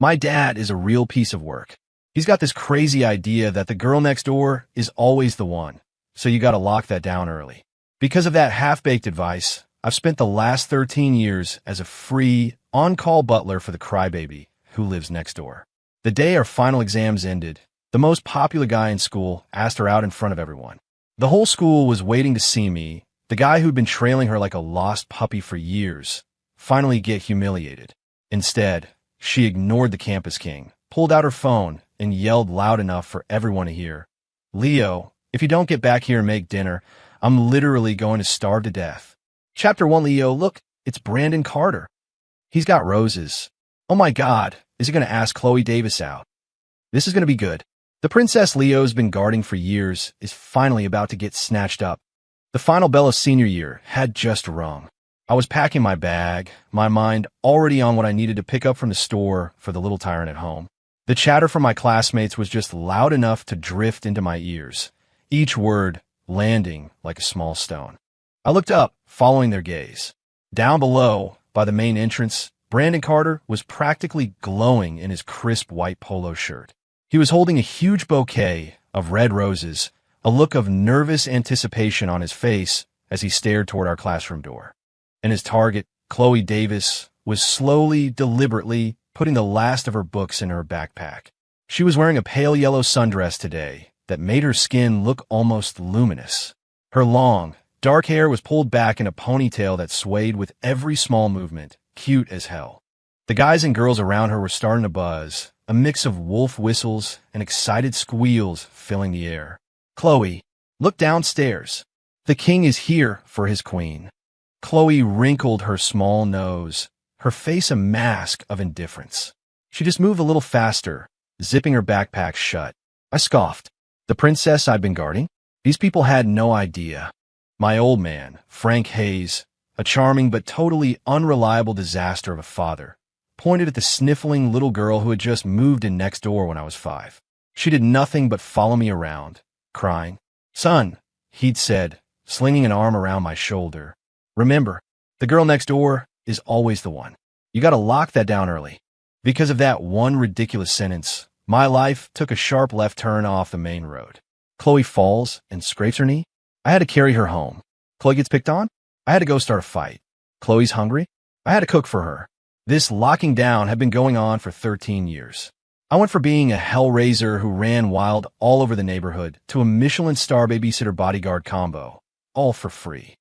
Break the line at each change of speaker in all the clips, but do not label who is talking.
My dad is a real piece of work. He's got this crazy idea that the girl next door is always the one, so you gotta lock that down early. Because of that half-baked advice, I've spent the last 13 years as a free, on-call butler for the crybaby who lives next door. The day our final exams ended, the most popular guy in school asked her out in front of everyone. The whole school was waiting to see me, the guy who'd been trailing her like a lost puppy for years, finally get humiliated. Instead, she ignored the campus king, pulled out her phone, and yelled loud enough for everyone to hear, "Leo, if you don't get back here and make dinner, I'm literally going to starve to death." Chapter 1, Leo, look, it's Brandon Carter. He's got roses. Oh my God, is he going to ask Chloe Davis out? This is going to be good. The princess Leo's been guarding for years is finally about to get snatched up. The final bell of senior year had just rung. I was packing my bag, my mind already on what I needed to pick up from the store for the little tyrant at home. The chatter from my classmates was just loud enough to drift into my ears, each word landing like a small stone. I looked up, following their gaze. Down below, by the main entrance, Brandon Carter was practically glowing in his crisp white polo shirt. He was holding a huge bouquet of red roses, a look of nervous anticipation on his face as he stared toward our classroom door. And his target, Chloe Davis, was slowly, deliberately putting the last of her books in her backpack. She was wearing a pale yellow sundress today that made her skin look almost luminous. Her long, dark hair was pulled back in a ponytail that swayed with every small movement, cute as hell. The guys and girls around her were starting to buzz, a mix of wolf whistles and excited squeals filling the air. "Chloe, look downstairs. The king is here for his queen." Chloe wrinkled her small nose, her face a mask of indifference. She just moved a little faster, zipping her backpack shut. I scoffed. The princess I'd been guarding? These people had no idea. My old man, Frank Hayes, a charming but totally unreliable disaster of a father, pointed at the sniffling little girl who had just moved in next door when I was 5. She did nothing but follow me around, crying. "Son," he'd said, slinging an arm around my shoulder. "Remember, the girl next door is always the one. You gotta lock that down early." Because of that one ridiculous sentence, my life took a sharp left turn off the main road. Chloe falls and scrapes her knee. I had to carry her home. Chloe gets picked on. I had to go start a fight. Chloe's hungry. I had to cook for her. This locking down had been going on for 13 years. I went from being a hellraiser who ran wild all over the neighborhood to a Michelin star babysitter bodyguard combo, all for free.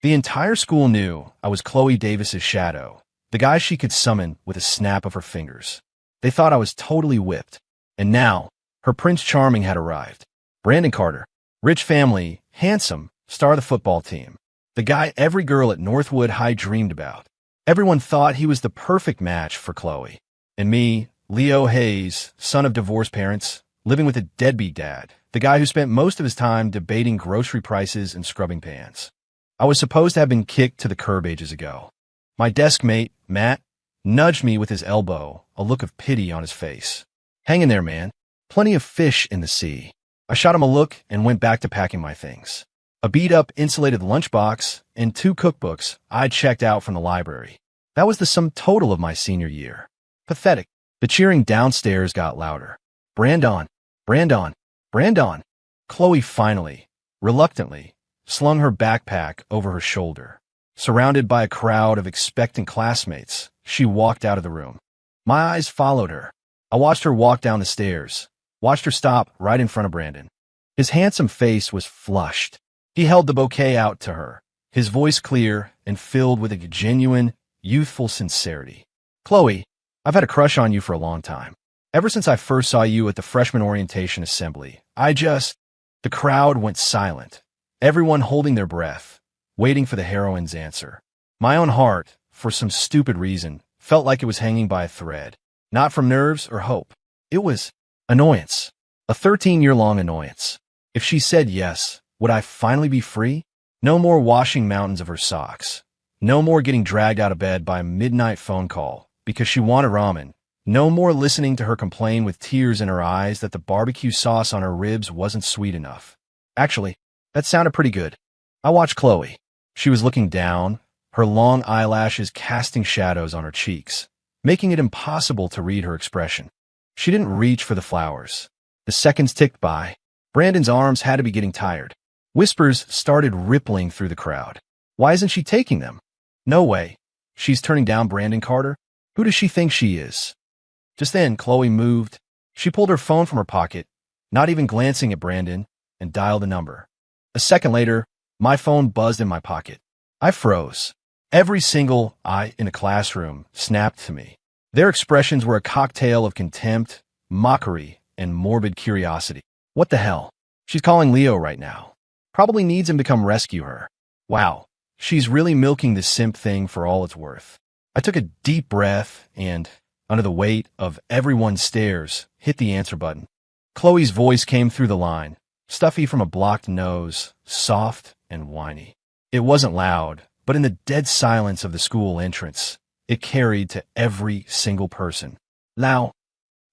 The entire school knew I was Chloe Davis's shadow, the guy she could summon with a snap of her fingers. They thought I was totally whipped. And now, her Prince Charming had arrived. Brandon Carter, rich family, handsome, star of the football team. The guy every girl at Northwood High dreamed about. Everyone thought he was the perfect match for Chloe. And me, Leo Hayes, son of divorced parents, living with a deadbeat dad, the guy who spent most of his time debating grocery prices and scrubbing pans. I was supposed to have been kicked to the curb ages ago. My desk mate, Matt, nudged me with his elbow, a look of pity on his face. "Hang in there, man. Plenty of fish in the sea." I shot him a look and went back to packing my things. A beat-up insulated lunchbox and 2 cookbooks I'd checked out from the library. That was the sum total of my senior year. Pathetic. The cheering downstairs got louder. "Brandon! Brandon! Brandon!" Chloe finally, reluctantly, slung her backpack over her shoulder. Surrounded by a crowd of expectant classmates, she walked out of the room. My eyes followed her. I watched her walk down the stairs, watched her stop right in front of Brandon. His handsome face was flushed. He held the bouquet out to her, his voice clear and filled with a genuine, youthful sincerity. "Chloe, I've had a crush on you for a long time. Ever since I first saw you at the freshman orientation assembly, The crowd went silent, everyone holding their breath, waiting for the heroine's answer. My own heart, for some stupid reason, felt like it was hanging by a thread. Not from nerves or hope. It was annoyance. A 13-year-long annoyance. If she said yes, would I finally be free? No more washing mountains of her socks. No more getting dragged out of bed by a midnight phone call because she wanted ramen. No more listening to her complain with tears in her eyes that the barbecue sauce on her ribs wasn't sweet enough. Actually, that sounded pretty good. I watched Chloe. She was looking down, her long eyelashes casting shadows on her cheeks. making it impossible to read her expression. She didn't reach for the flowers. The seconds ticked by. Brandon's arms had to be getting tired. Whispers started rippling through the crowd. Why isn't she taking them? No way. She's turning down Brandon Carter? Who does she think she is? Just then, Chloe moved. She pulled her phone from her pocket, not even glancing at Brandon, and dialed the number. A second later, my phone buzzed in my pocket. I froze. Every single eye in the classroom snapped to me. Their expressions were a cocktail of contempt, mockery, and morbid curiosity. What the hell? She's calling Leo right now. Probably needs him to come rescue her. Wow, she's really milking this simp thing for all it's worth. I took a deep breath and, under the weight of everyone's stares, hit the answer button. Chloe's voice came through the line, stuffy from a blocked nose, soft and whiny. It wasn't loud, but in the dead silence of the school entrance, it carried to every single person. Now,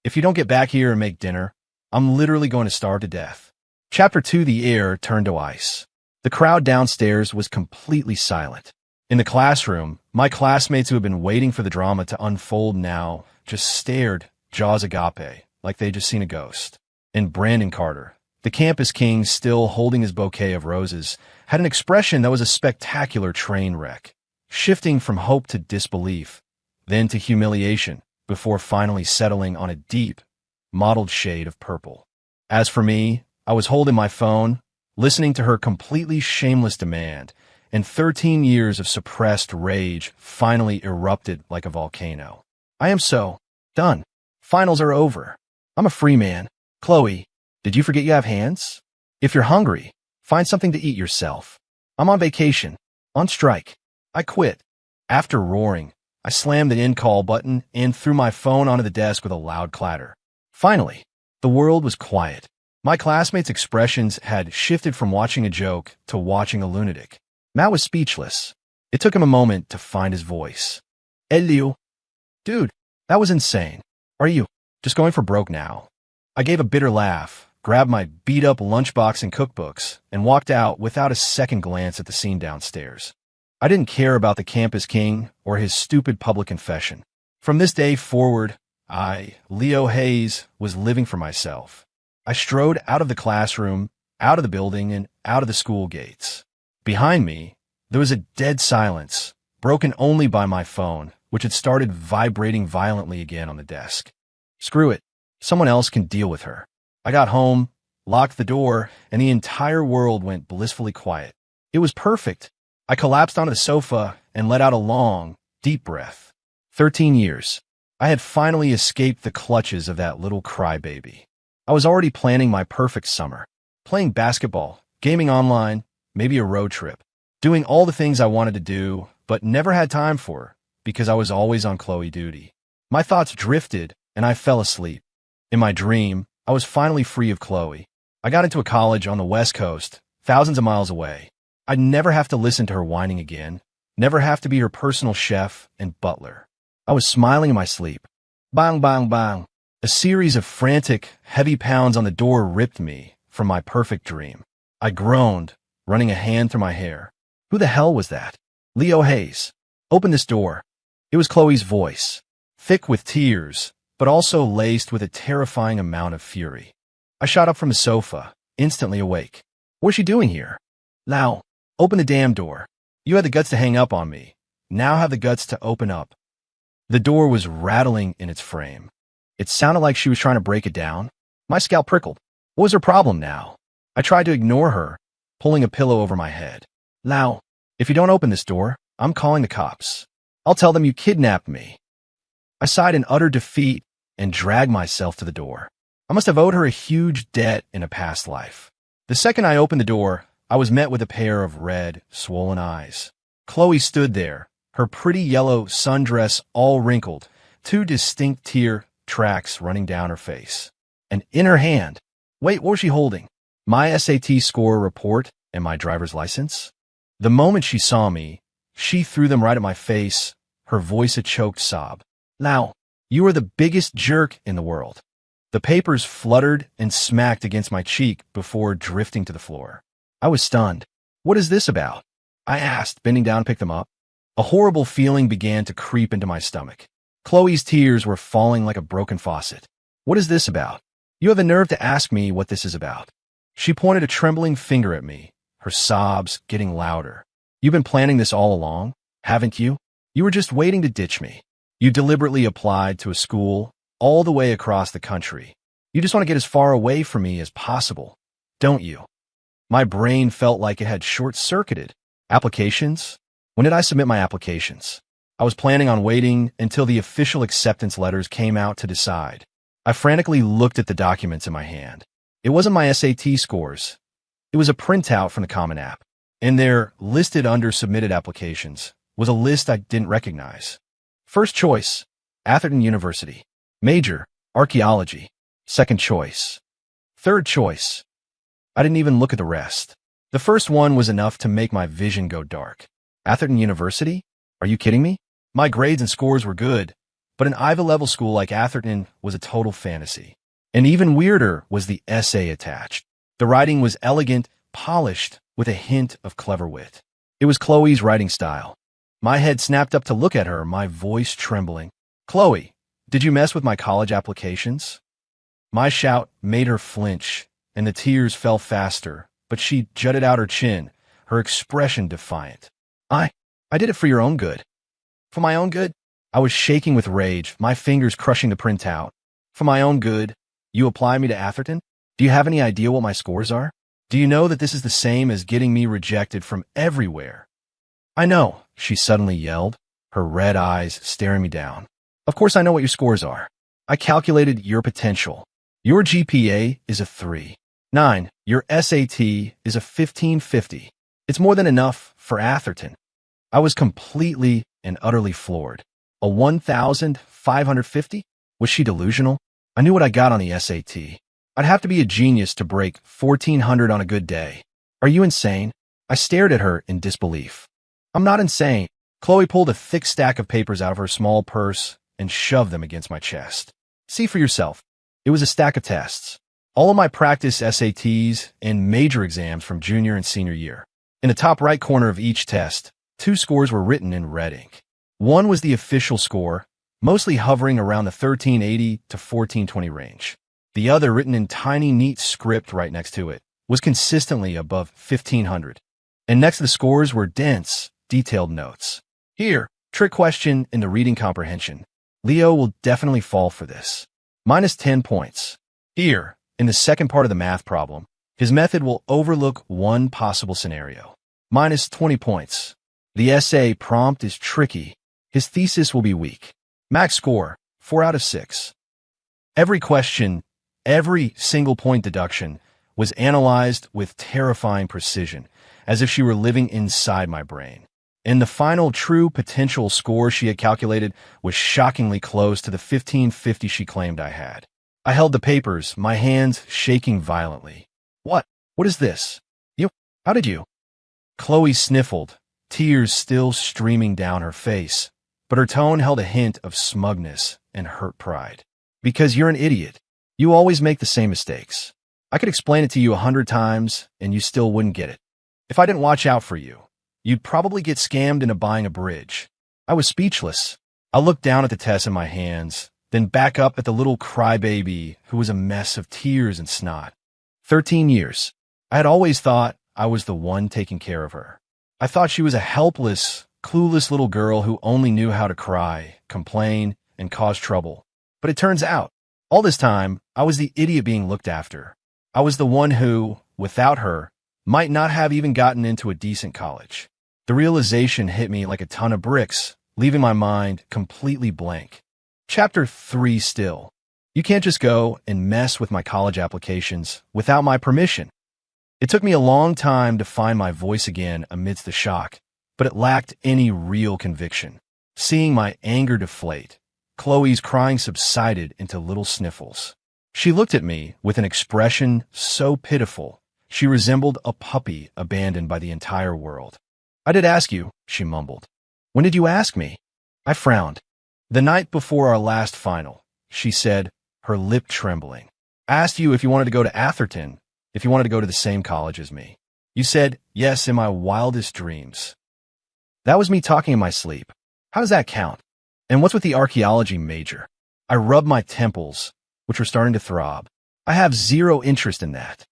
if you don't get back here and make dinner, I'm literally going to starve to death. Chapter 2, the air turned to ice. The crowd downstairs was completely silent. In the classroom, my classmates who had been waiting for the drama to unfold now just stared, jaws agape, like they'd just seen a ghost. And Brandon Carter, the campus king still holding his bouquet of roses, had an expression that was a spectacular train wreck, shifting from hope to disbelief, then to humiliation, before finally settling on a deep, mottled shade of purple. As for me, I was holding my phone, listening to her completely shameless demand, and 13 years of suppressed rage finally erupted like a volcano. I am so done. Finals are over. I'm a free man. Chloe, did you forget you have hands? If you're hungry, find something to eat yourself. I'm on vacation. On strike. I quit. After roaring, I slammed the end call button and threw my phone onto the desk with a loud clatter. Finally, the world was quiet. My classmates' expressions had shifted from watching a joke to watching a lunatic. Matt was speechless. It took him a moment to find his voice. Elio. Dude, that was insane. Are you just going for broke now? I gave a bitter laugh, grabbed my beat-up lunchbox and cookbooks, and walked out without a second glance at the scene downstairs. I didn't care about the campus king or his stupid public confession. From this day forward, I, Leo Hayes, was living for myself. I strode out of the classroom, out of the building, and out of the school gates. Behind me, there was a dead silence, broken only by my phone, which had started vibrating violently again on the desk. Screw it. Someone else can deal with her. I got home, locked the door, and the entire world went blissfully quiet. It was perfect. I collapsed onto the sofa and let out a long, deep breath. 13 years. I had finally escaped the clutches of that little crybaby. I was already planning my perfect summer. Playing basketball, gaming online, maybe a road trip. Doing all the things I wanted to do, but never had time for, because I was always on Chloe duty. My thoughts drifted, and I fell asleep. In my dream, I was finally free of Chloe. I got into a college on the West Coast, thousands of miles away. I'd never have to listen to her whining again, never have to be her personal chef and butler. I was smiling in my sleep. Bang, bang, bang. A series of frantic, heavy pounds on the door ripped me from my perfect dream. I groaned, running a hand through my hair. Who the hell was that? Leo Hayes. Open this door. It was Chloe's voice, thick with tears, but also laced with a terrifying amount of fury. I shot up from the sofa, instantly awake. What was she doing here? Now, open the damn door. You had the guts to hang up on me. Now have the guts to open up. The door was rattling in its frame. It sounded like she was trying to break it down. My scalp prickled. What was her problem now? I tried to ignore her, pulling a pillow over my head. Now, if you don't open this door, I'm calling the cops. I'll tell them you kidnapped me. I sighed in utter defeat and dragged myself to the door. I must have owed her a huge debt in a past life. The second I opened the door, I was met with a pair of red, swollen eyes. Chloe stood there, her pretty yellow sundress all wrinkled, two distinct tear tracks running down her face. And in her hand, wait, what was she holding? My SAT score report and my driver's license? The moment she saw me, she threw them right at my face, her voice a choked sob. Now, you are the biggest jerk in the world. The papers fluttered and smacked against my cheek before drifting to the floor. I was stunned. What is this about? I asked, bending down to pick them up. A horrible feeling began to creep into my stomach. Chloe's tears were falling like a broken faucet. What is this about? You have the nerve to ask me what this is about. She pointed a trembling finger at me, her sobs getting louder. You've been planning this all along, haven't you? You were just waiting to ditch me. You deliberately applied to a school all the way across the country. You just want to get as far away from me as possible, don't you? My brain felt like it had short-circuited. Applications? When did I submit my applications? I was planning on waiting until the official acceptance letters came out to decide. I frantically looked at the documents in my hand. It wasn't my SAT scores. It was a printout from the Common App. And there, listed under submitted applications, was a list I didn't recognize. First choice, Atherton University. Major, archaeology. Second choice. Third choice. I didn't even look at the rest. The first one was enough to make my vision go dark. Atherton University? Are you kidding me? My grades and scores were good, but an Ivy-level school like Atherton was a total fantasy. And even weirder was the essay attached. The writing was elegant, polished, with a hint of clever wit. It was Chloe's writing style. My head snapped up to look at her, my voice trembling. Chloe, did you mess with my college applications? My shout made her flinch, and the tears fell faster, but she jutted out her chin, her expression defiant. I did it for your own good. For my own good? I was shaking with rage, my fingers crushing the printout. For my own good? You apply me to Atherton? Do you have any idea what my scores are? Do you know that this is the same as getting me rejected from everywhere? I know, she suddenly yelled, her red eyes staring me down. Of course I know what your scores are. I calculated your potential. Your GPA is a 3.9. Your SAT is a 1550. It's more than enough for Atherton. I was completely and utterly floored. A 1,550? Was she delusional? I knew what I got on the SAT. I'd have to be a genius to break 1,400 on a good day. Are you insane? I stared at her in disbelief. I'm not insane. Chloe pulled a thick stack of papers out of her small purse and shoved them against my chest. See for yourself. It was a stack of tests. All of my practice SATs and major exams from junior and senior year. In the top right corner of each test, 2 scores were written in red ink. One was the official score, mostly hovering around the 1380 to 1420 range. The other, written in tiny, neat script right next to it, was consistently above 1,500. And next to the scores were dense, detailed notes. Here, trick question in the reading comprehension. Leo will definitely fall for this. Minus 10 points. Here, in the second part of the math problem, his method will overlook one possible scenario. Minus 20 points. The essay prompt is tricky. His thesis will be weak. Max score, 4 out of 6. Every question, every single point deduction was analyzed with terrifying precision, as if she were living inside my brain. And the final true potential score she had calculated was shockingly close to the 1550 she claimed I had. I held the papers, my hands shaking violently. What? What is this? How did you? Chloe sniffled, tears still streaming down her face, but her tone held a hint of smugness and hurt pride. Because you're an idiot. You always make the same mistakes. I could explain it to you 100 times, and you still wouldn't get it. If I didn't watch out for you, you'd probably get scammed into buying a bridge. I was speechless. I looked down at the test in my hands, then back up at the little crybaby who was a mess of tears and snot. 13 years. I had always thought I was the one taking care of her. I thought she was a helpless, clueless little girl who only knew how to cry, complain, and cause trouble. But it turns out, all this time, I was the idiot being looked after. I was the one who, without her, might not have even gotten into a decent college. The realization hit me like a ton of bricks, leaving my mind completely blank. Chapter 3 still. You can't just go and mess with my college applications without my permission. It took me a long time to find my voice again amidst the shock, but it lacked any real conviction. Seeing my anger deflate, Chloe's crying subsided into little sniffles. She looked at me with an expression so pitiful, she resembled a puppy abandoned by the entire world. I did ask you, she mumbled. When did you ask me? I frowned. The night before our last final, she said, her lip trembling. I asked you if you wanted to go to Atherton, if you wanted to go to the same college as me. You said yes in my wildest dreams. That was me talking in my sleep. How does that count? And what's with the archaeology major? I rubbed my temples, which were starting to throb. I have zero interest in that.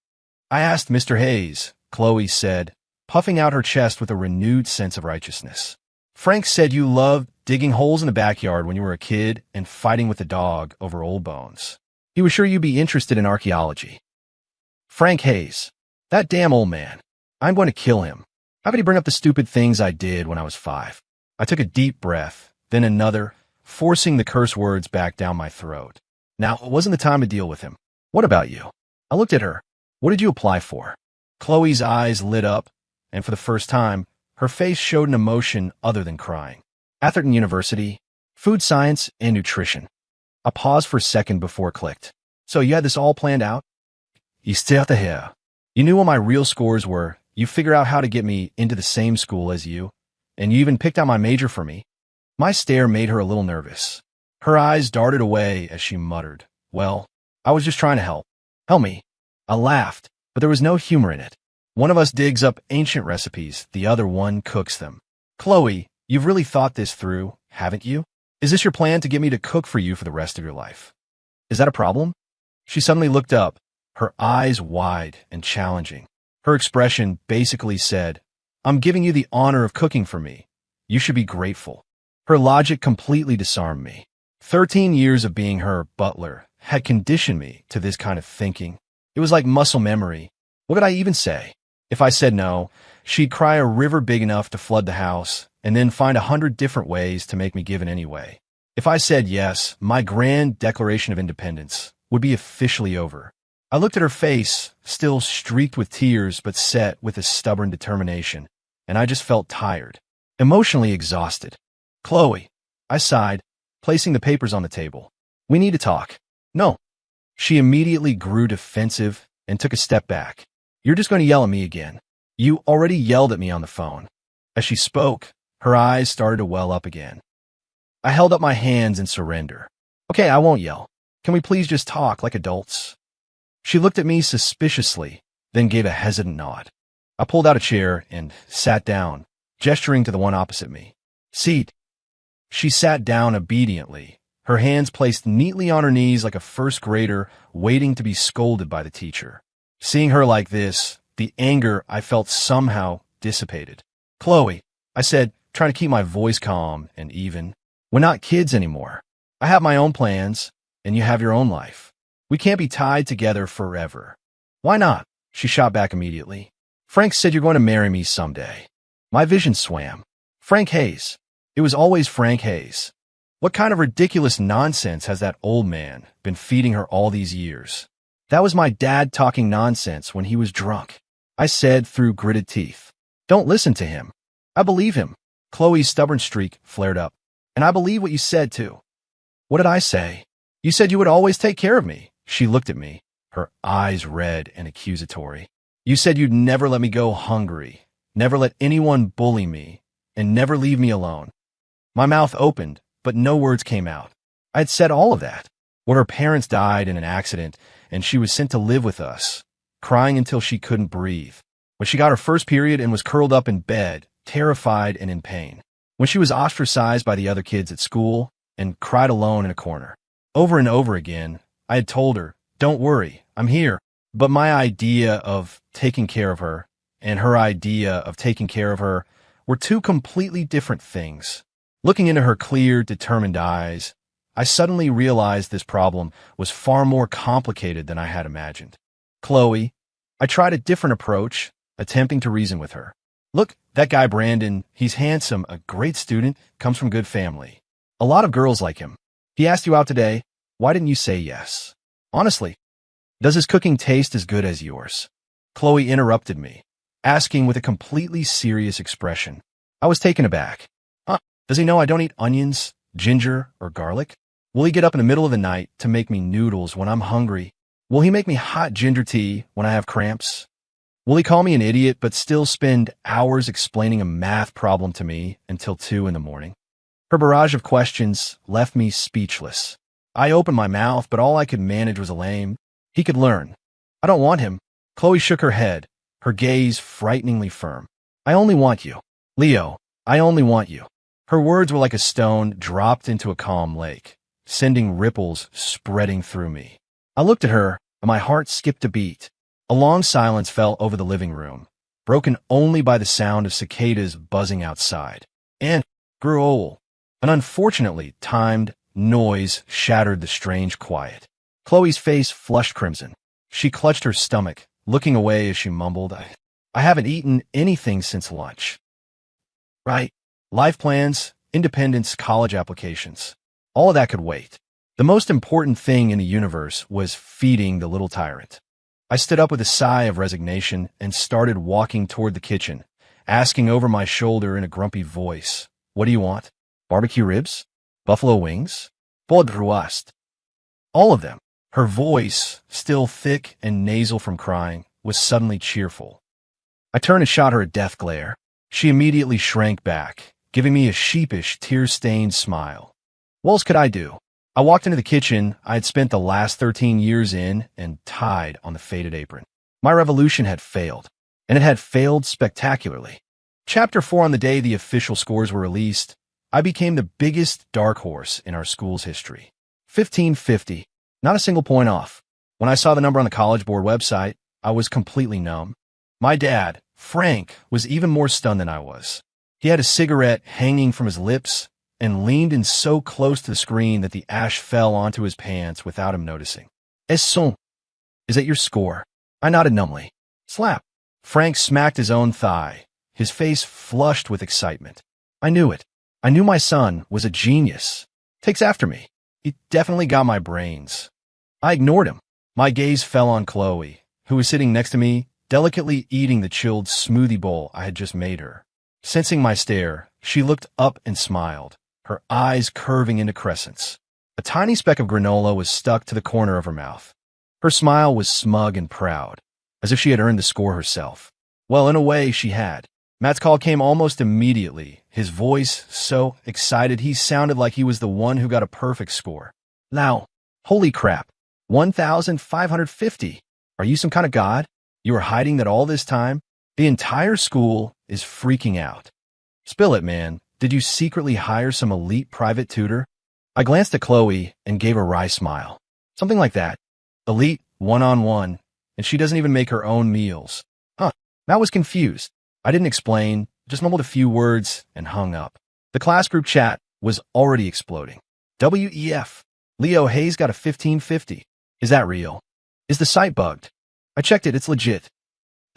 I asked Mr. Hayes, Chloe said, puffing out her chest with a renewed sense of righteousness. Frank said you loved digging holes in the backyard when you were a kid and fighting with the dog over old bones. He was sure you'd be interested in archaeology. Frank Hayes. That damn old man. I'm going to kill him. How could he bring up the stupid things I did when I was 5? I took a deep breath, then another, forcing the curse words back down my throat. Now, it wasn't the time to deal with him. What about you? I looked at her. What did you apply for? Chloe's eyes lit up, and for the first time, her face showed an emotion other than crying. Atherton University, food science and nutrition. I paused for a second before it clicked. So you had this all planned out? You still here. You knew what my real scores were. You figured out how to get me into the same school as you, and you even picked out my major for me. My stare made her a little nervous. Her eyes darted away as she muttered, well, I was just trying to help. Help me. I laughed, but there was no humor in it. One of us digs up ancient recipes, the other one cooks them. Chloe, you've really thought this through, haven't you? Is this your plan to get me to cook for you for the rest of your life? Is that a problem? She suddenly looked up, her eyes wide and challenging. Her expression basically said, I'm giving you the honor of cooking for me. You should be grateful. Her logic completely disarmed me. 13 years of being her butler had conditioned me to this kind of thinking. It was like muscle memory. What could I even say? If I said no, she'd cry a river big enough to flood the house, and then find 100 different ways to make me give in anyway. If I said yes, my grand Declaration of Independence would be officially over. I looked at her face, still streaked with tears but set with a stubborn determination, and I just felt tired, emotionally exhausted. Chloe, I sighed, placing the papers on the table. We need to talk. No. She immediately grew defensive and took a step back. You're just going to yell at me again. You already yelled at me on the phone. As she spoke, her eyes started to well up again. I held up my hands in surrender. Okay, I won't yell. Can we please just talk like adults? She looked at me suspiciously, then gave a hesitant nod. I pulled out a chair and sat down, gesturing to the one opposite me. Seat. She sat down obediently, her hands placed neatly on her knees like a first grader waiting to be scolded by the teacher. Seeing her like this, the anger I felt somehow dissipated. Chloe, I said, trying to keep my voice calm and even. We're not kids anymore. I have my own plans, and you have your own life. We can't be tied together forever. Why not? She shot back immediately. Frank said you're going to marry me someday. My vision swam. Frank Hayes. It was always Frank Hayes. What kind of ridiculous nonsense has that old man been feeding her all these years? That was my dad talking nonsense when he was drunk. I said through gritted teeth. Don't listen to him. I believe him. Chloe's stubborn streak flared up. And I believe what you said, too. What did I say? You said you would always take care of me. She looked at me, her eyes red and accusatory. You said you'd never let me go hungry, never let anyone bully me, and never leave me alone. My mouth opened, but no words came out. I had said all of that. When her parents died in an accident, and she was sent to live with us, crying until she couldn't breathe. When she got her first period and was curled up in bed, terrified and in pain. When she was ostracized by the other kids at school and cried alone in a corner. Over and over again, I had told her, don't worry, I'm here. But my idea of taking care of her and her idea of taking care of her were two completely different things. Looking into her clear, determined eyes, I suddenly realized this problem was far more complicated than I had imagined. Chloe, I tried a different approach, attempting to reason with her. Look, that guy Brandon, he's handsome, a great student, comes from good family. A lot of girls like him. He asked you out today. Why didn't you say yes? Honestly, does his cooking taste as good as yours? Chloe interrupted me, asking with a completely serious expression. I was taken aback. Does he know I don't eat onions, ginger, or garlic? Will he get up in the middle of the night to make me noodles when I'm hungry? Will he make me hot ginger tea when I have cramps? Will he call me an idiot but still spend hours explaining a math problem to me until 2 in the morning? Her barrage of questions left me speechless. I opened my mouth, but all I could manage was a lame. He could learn. I don't want him. Chloe shook her head, her gaze frighteningly firm. I only want you. Leo, I only want you. Her words were like a stone dropped into a calm lake, sending ripples spreading through me. I looked at her, and my heart skipped a beat. A long silence fell over the living room, broken only by the sound of cicadas buzzing outside. And grew old. An unfortunately timed noise shattered the strange quiet. Chloe's face flushed crimson. She clutched her stomach, looking away as she mumbled, I haven't eaten anything since lunch. Right. Life plans, independence, college applications. All of that could wait. The most important thing in the universe was feeding the little tyrant. I stood up with a sigh of resignation and started walking toward the kitchen, asking over my shoulder in a grumpy voice, what do you want? Barbecue ribs? Buffalo wings? Bodruast? All of them. Her voice, still thick and nasal from crying, was suddenly cheerful. I turned and shot her a death glare. She immediately shrank back, giving me a sheepish, tear-stained smile. What else could I do? I walked into the kitchen I had spent the last 13 years in and tied on the faded apron. My revolution had failed, and it had failed spectacularly. Chapter 4 on the day the official scores were released, I became the biggest dark horse in our school's history. 1550, not a single point off. When I saw the number on the College Board website, I was completely numb. My dad, Frank, was even more stunned than I was. He had a cigarette hanging from his lips and leaned in so close to the screen that the ash fell onto his pants without him noticing. Es son. Is that your score? I nodded numbly. Slap. Frank smacked his own thigh, his face flushed with excitement. I knew it. I knew my son was a genius. Takes after me. He definitely got my brains. I ignored him. My gaze fell on Chloe, who was sitting next to me, delicately eating the chilled smoothie bowl I had just made her. Sensing my stare, she looked up and smiled, her eyes curving into crescents. A tiny speck of granola was stuck to the corner of her mouth. Her smile was smug and proud, as if she had earned the score herself. Well, in a way, she had. Matt's call came almost immediately, his voice so excited he sounded like he was the one who got a perfect score. Now, holy crap, 1,550. Are you some kind of god? You were hiding that all this time? The entire school is freaking out. Spill it, man. Did you secretly hire some elite private tutor? I glanced at Chloe and gave a wry smile. Something like that. Elite, one-on-one, and she doesn't even make her own meals. Huh, Matt was confused. I didn't explain, just mumbled a few words and hung up. The class group chat was already exploding. WEF. Leo Hayes got a 1550. Is that real? Is the site bugged? I checked it, it's legit.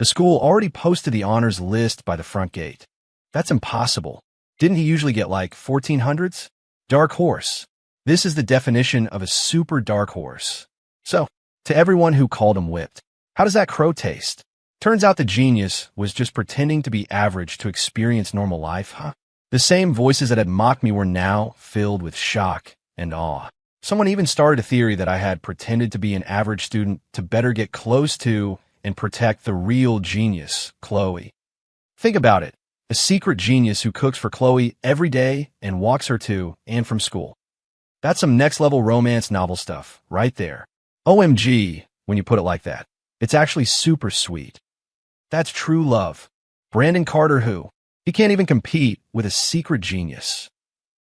The school already posted the honors list by the front gate. That's impossible. Didn't he usually get like 1400s? Dark horse. This is the definition of a super dark horse. So, to everyone who called him whipped, how does that crow taste? Turns out the genius was just pretending to be average to experience normal life, huh? The same voices that had mocked me were now filled with shock and awe. Someone even started a theory that I had pretended to be an average student to better get close to and protect the real genius, Chloe. Think about it. A secret genius who cooks for Chloe every day and walks her to and from school. That's some next-level romance novel stuff, right there. OMG, when you put it like that. It's actually super sweet. That's true love. Brandon Carter who? He can't even compete with a secret genius.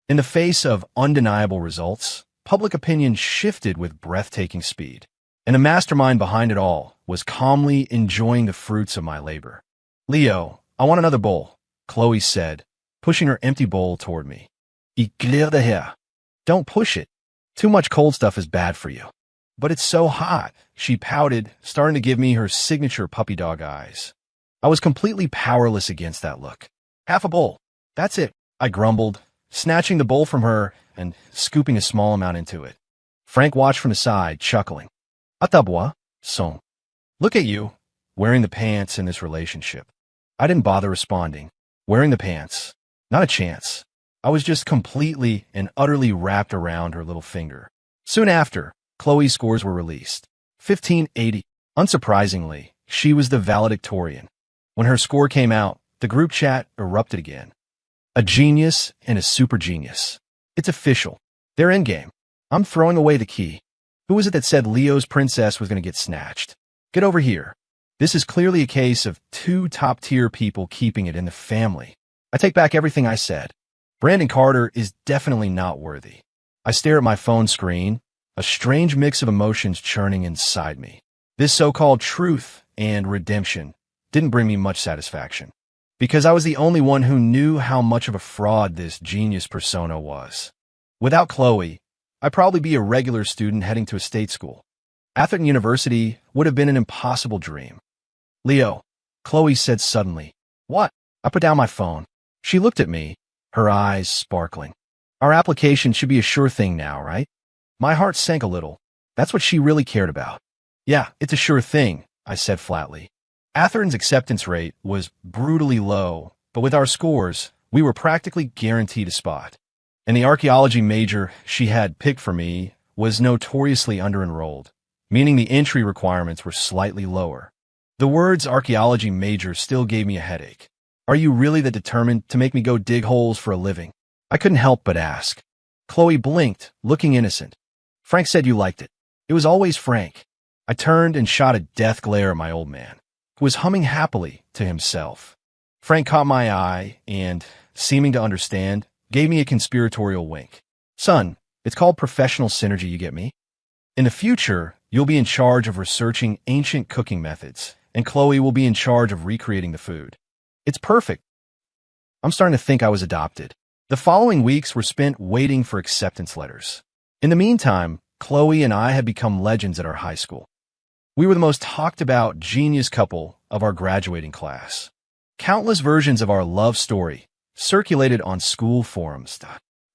In the face of undeniable results, public opinion shifted with breathtaking speed, and the mastermind behind it all was calmly enjoying the fruits of my labor. Leo, I want another bowl, Chloe said, pushing her empty bowl toward me. Éclair de hair. Don't push it. Too much cold stuff is bad for you. But it's so hot, she pouted, starting to give me her signature puppy dog eyes. I was completely powerless against that look. Half a bowl. That's it, I grumbled, snatching the bowl from her and scooping a small amount into it. Frank watched from the side, chuckling. À ta bois, son. Look at you, wearing the pants in this relationship. I didn't bother responding. Wearing the pants. Not a chance. I was just completely and utterly wrapped around her little finger. Soon after, Chloe's scores were released. 1580. Unsurprisingly, she was the valedictorian. When her score came out, the group chat erupted again. A genius and a super genius. It's official. They're in-game. I'm throwing away the key. Who was it that said Leo's princess was going to get snatched? Get over here. This is clearly a case of two top-tier people keeping it in the family. I take back everything I said. Brandon Carter is definitely not worthy. I stare at my phone screen, a strange mix of emotions churning inside me. This so-called truth and redemption didn't bring me much satisfaction, because I was the only one who knew how much of a fraud this genius persona was. Without Chloe, I'd probably be a regular student heading to a state school. Atherton University would have been an impossible dream. Leo, Chloe said suddenly. What? I put down my phone. She looked at me, her eyes sparkling. Our application should be a sure thing now, right? My heart sank a little. That's what she really cared about. Yeah, it's a sure thing, I said flatly. Atherton's acceptance rate was brutally low, but with our scores, we were practically guaranteed a spot. And the archaeology major she had picked for me was notoriously under-enrolled, meaning the entry requirements were slightly lower. The words archaeology major still gave me a headache. Are you really that determined to make me go dig holes for a living? I couldn't help but ask. Chloe blinked, looking innocent. Frank said you liked it. It was always Frank. I turned and shot a death glare at my old man, who was humming happily to himself. Frank caught my eye and, seeming to understand, gave me a conspiratorial wink. Son, it's called professional synergy, you get me? In the future, you'll be in charge of researching ancient cooking methods, and Chloe will be in charge of recreating the food. It's perfect. I'm starting to think I was adopted. The following weeks were spent waiting for acceptance letters. In the meantime, Chloe and I had become legends at our high school. We were the most talked about genius couple of our graduating class. Countless versions of our love story circulated on school forums.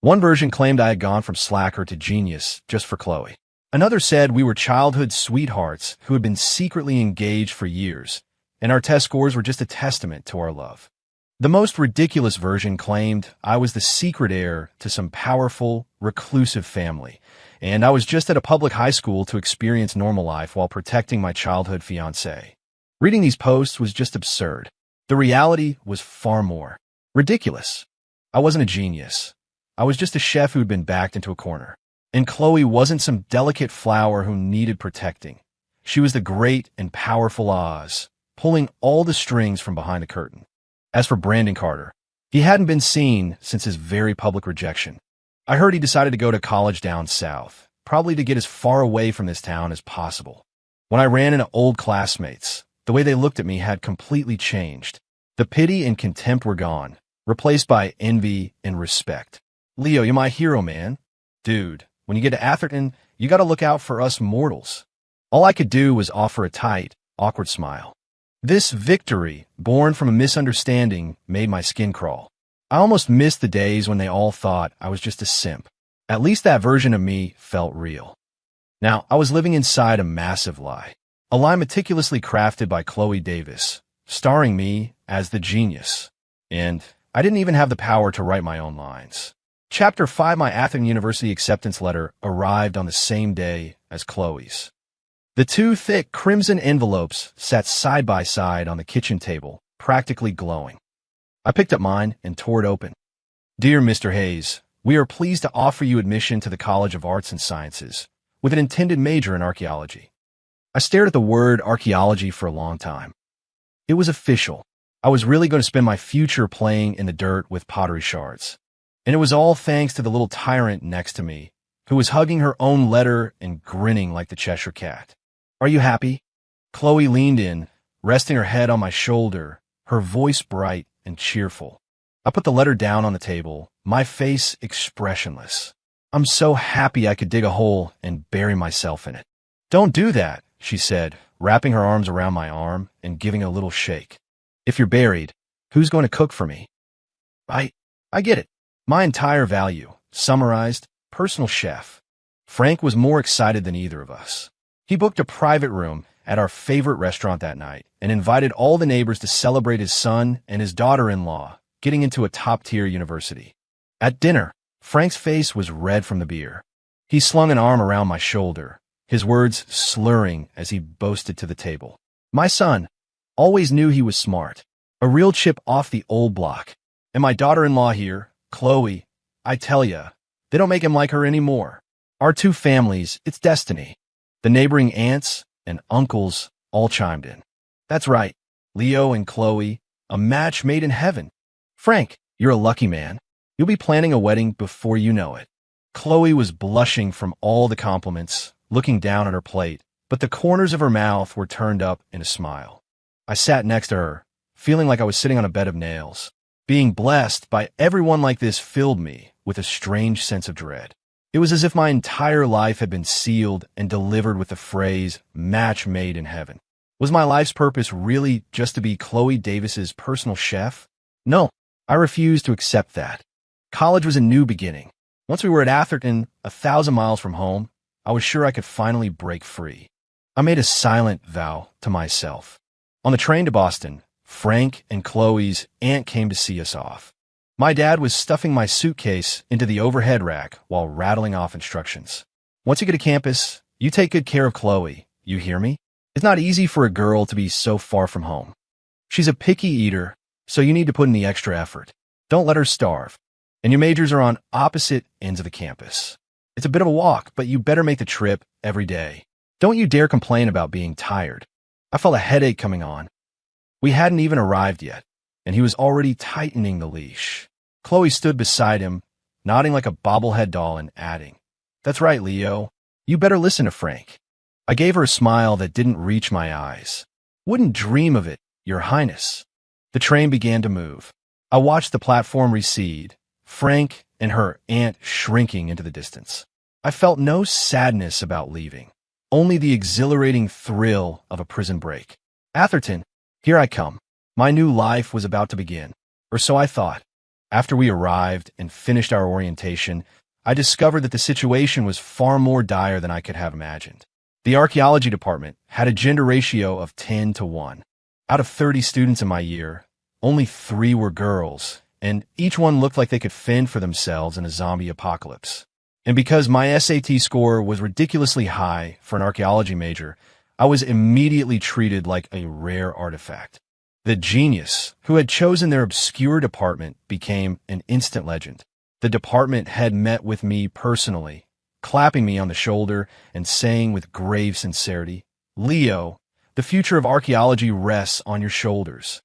One version claimed I had gone from slacker to genius just for Chloe. Another said we were childhood sweethearts who had been secretly engaged for years, and our test scores were just a testament to our love. The most ridiculous version claimed I was the secret heir to some powerful, reclusive family, and I was just at a public high school to experience normal life while protecting my childhood fiancé. Reading these posts was just absurd. The reality was far more ridiculous. I wasn't a genius. I was just a chef who'd been backed into a corner. And Chloe wasn't some delicate flower who needed protecting. She was the great and powerful Oz, pulling all the strings from behind the curtain. As for Brandon Carter, he hadn't been seen since his very public rejection. I heard he decided to go to college down south, probably to get as far away from this town as possible. When I ran into old classmates, the way they looked at me had completely changed. The pity and contempt were gone, replaced by envy and respect. Leo, you're my hero, man. Dude, when you get to Atherton, you gotta look out for us mortals. All I could do was offer a tight, awkward smile. This victory, born from a misunderstanding, made my skin crawl. I almost missed the days when they all thought I was just a simp. At least that version of me felt real. Now, I was living inside a massive lie. A lie meticulously crafted by Chloe Davis, starring me as the genius. And I didn't even have the power to write my own lines. Chapter 5, my Atherton University acceptance letter, arrived on the same day as Chloe's. The two thick crimson envelopes sat side by side on the kitchen table, practically glowing. I picked up mine and tore it open. Dear Mr. Hayes, we are pleased to offer you admission to the College of Arts and Sciences, with an intended major in archaeology. I stared at the word archaeology for a long time. It was official. I was really going to spend my future playing in the dirt with pottery shards. And it was all thanks to the little tyrant next to me, who was hugging her own letter and grinning like the Cheshire Cat. Are you happy? Chloe leaned in, resting her head on my shoulder, her voice bright and cheerful. I put the letter down on the table, my face expressionless. I'm so happy I could dig a hole and bury myself in it. Don't do that, she said, wrapping her arms around my arm and giving a little shake. If you're buried, who's going to cook for me? I get it. My entire value, summarized, personal chef. Frank was more excited than either of us. He booked a private room at our favorite restaurant that night and invited all the neighbors to celebrate his son and his daughter-in-law getting into a top-tier university. At dinner, Frank's face was red from the beer. He slung an arm around my shoulder, his words slurring as he boasted to the table. My son always knew he was smart, a real chip off the old block. And my daughter-in-law here, Chloe, I tell ya, they don't make him like her anymore. Our two families, it's destiny. The neighboring aunts and uncles all chimed in. That's right, Leo and Chloe, a match made in heaven. Frank, you're a lucky man. You'll be planning a wedding before you know it. Chloe was blushing from all the compliments, looking down at her plate, but the corners of her mouth were turned up in a smile. I sat next to her, feeling like I was sitting on a bed of nails. Being blessed by everyone like this filled me with a strange sense of dread. It was as if my entire life had been sealed and delivered with the phrase, "match made in heaven." Was my life's purpose really just to be Chloe Davis's personal chef? No, I refused to accept that. College was a new beginning. Once we were at Atherton, 1,000 miles from home, I was sure I could finally break free. I made a silent vow to myself. On the train to Boston, Frank and Chloe's aunt came to see us off. My dad was stuffing my suitcase into the overhead rack while rattling off instructions. Once you get to campus, you take good care of Chloe. You hear me? It's not easy for a girl to be so far from home. She's a picky eater, so you need to put in the extra effort. Don't let her starve. And your majors are on opposite ends of the campus. It's a bit of a walk, but you better make the trip every day. Don't you dare complain about being tired. I felt a headache coming on. We hadn't even arrived yet, and he was already tightening the leash. Chloe stood beside him, nodding like a bobblehead doll and adding, "That's right, Leo. You better listen to Frank." I gave her a smile that didn't reach my eyes. "Wouldn't dream of it, Your Highness." The train began to move. I watched the platform recede, Frank and her aunt shrinking into the distance. I felt no sadness about leaving, only the exhilarating thrill of a prison break. Atherton, here I come. My new life was about to begin, or so I thought. After we arrived and finished our orientation, I discovered that the situation was far more dire than I could have imagined. The archaeology department had a gender ratio of 10 to 1. Out of 30 students in my year, only 3 were girls, and each one looked like they could fend for themselves in a zombie apocalypse. And because my SAT score was ridiculously high for an archaeology major, I was immediately treated like a rare artifact. The genius who had chosen their obscure department became an instant legend. The department had met with me personally, clapping me on the shoulder and saying with grave sincerity, "Leo, the future of archaeology rests on your shoulders."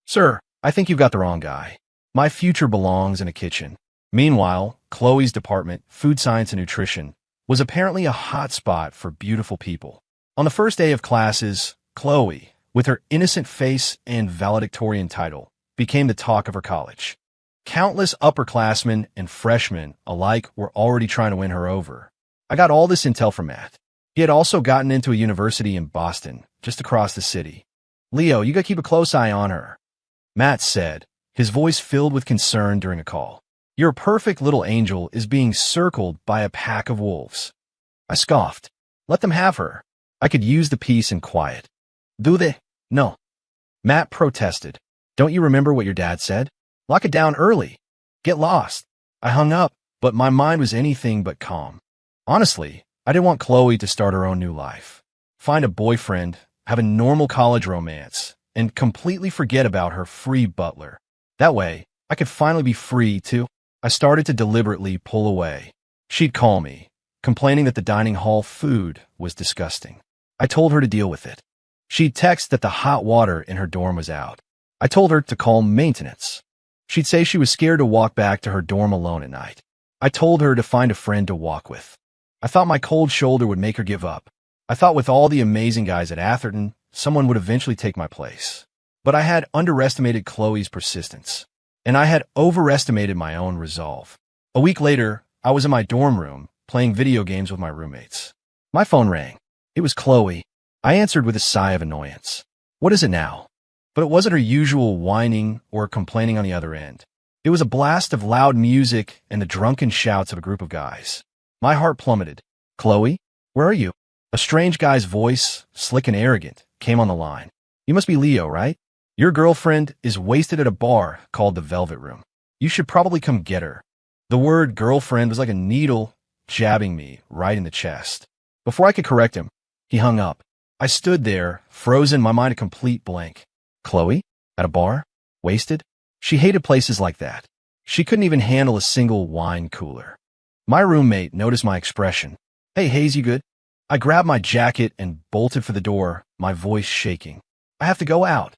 "Sir, I think you've got the wrong guy. My future belongs in a kitchen." Meanwhile, Chloe's department, food science and nutrition, was apparently a hot spot for beautiful people. On the first day of classes, Chloe, with her innocent face and valedictorian title, became the talk of her college. Countless upperclassmen and freshmen alike were already trying to win her over. I got all this intel from Matt. He had also gotten into a university in Boston, just across the city. "Leo, you gotta keep a close eye on her," Matt said, his voice filled with concern during a call. "Your perfect little angel is being circled by a pack of wolves." I scoffed. "Let them have her. I could use the peace and quiet." "Do they?" "No." Matt protested. "Don't you remember what your dad said? Lock it down early. Get lost." I hung up, but my mind was anything but calm. Honestly, I didn't want Chloe to start her own new life. Find a boyfriend, have a normal college romance, and completely forget about her free butler. That way, I could finally be free too. I started to deliberately pull away. She'd call me, complaining that the dining hall food was disgusting. I told her to deal with it. She'd text that the hot water in her dorm was out. I told her to call maintenance. She'd say she was scared to walk back to her dorm alone at night. I told her to find a friend to walk with. I thought my cold shoulder would make her give up. I thought with all the amazing guys at Atherton, someone would eventually take my place. But I had underestimated Chloe's persistence, and I had overestimated my own resolve. A week later, I was in my dorm room, playing video games with my roommates. My phone rang. It was Chloe. I answered with a sigh of annoyance. "What is it now?" But it wasn't her usual whining or complaining on the other end. It was a blast of loud music and the drunken shouts of a group of guys. My heart plummeted. "Chloe, where are you?" A strange guy's voice, slick and arrogant, came on the line. "You must be Leo, right? Your girlfriend is wasted at a bar called the Velvet Room. You should probably come get her." The word girlfriend was like a needle jabbing me right in the chest. Before I could correct him, he hung up. I stood there, frozen, my mind a complete blank. Chloe? At a bar? Wasted? She hated places like that. She couldn't even handle a single wine cooler. My roommate noticed my expression. "Hey, Hayes, you good?" I grabbed my jacket and bolted for the door, my voice shaking. "I have to go out."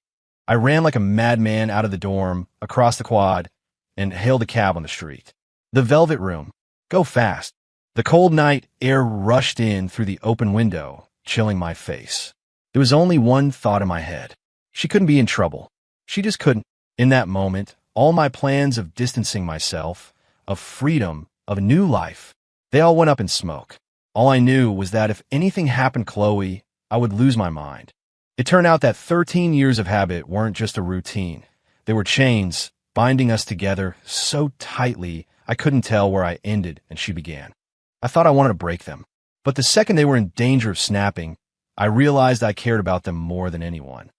I ran like a madman out of the dorm, across the quad, and hailed a cab on the street. The Velvet Room. Go fast. The cold night air rushed in through the open window, chilling my face. There was only one thought in my head. She couldn't be in trouble. She just couldn't. In that moment, all my plans of distancing myself, of freedom, of a new life, they all went up in smoke. All I knew was that if anything happened to Chloe, I would lose my mind. It turned out that 13 years of habit weren't just a routine. They were chains binding us together so tightly I couldn't tell where I ended and she began. I thought I wanted to break them. But the second they were in danger of snapping, I realized I cared about them more than anyone.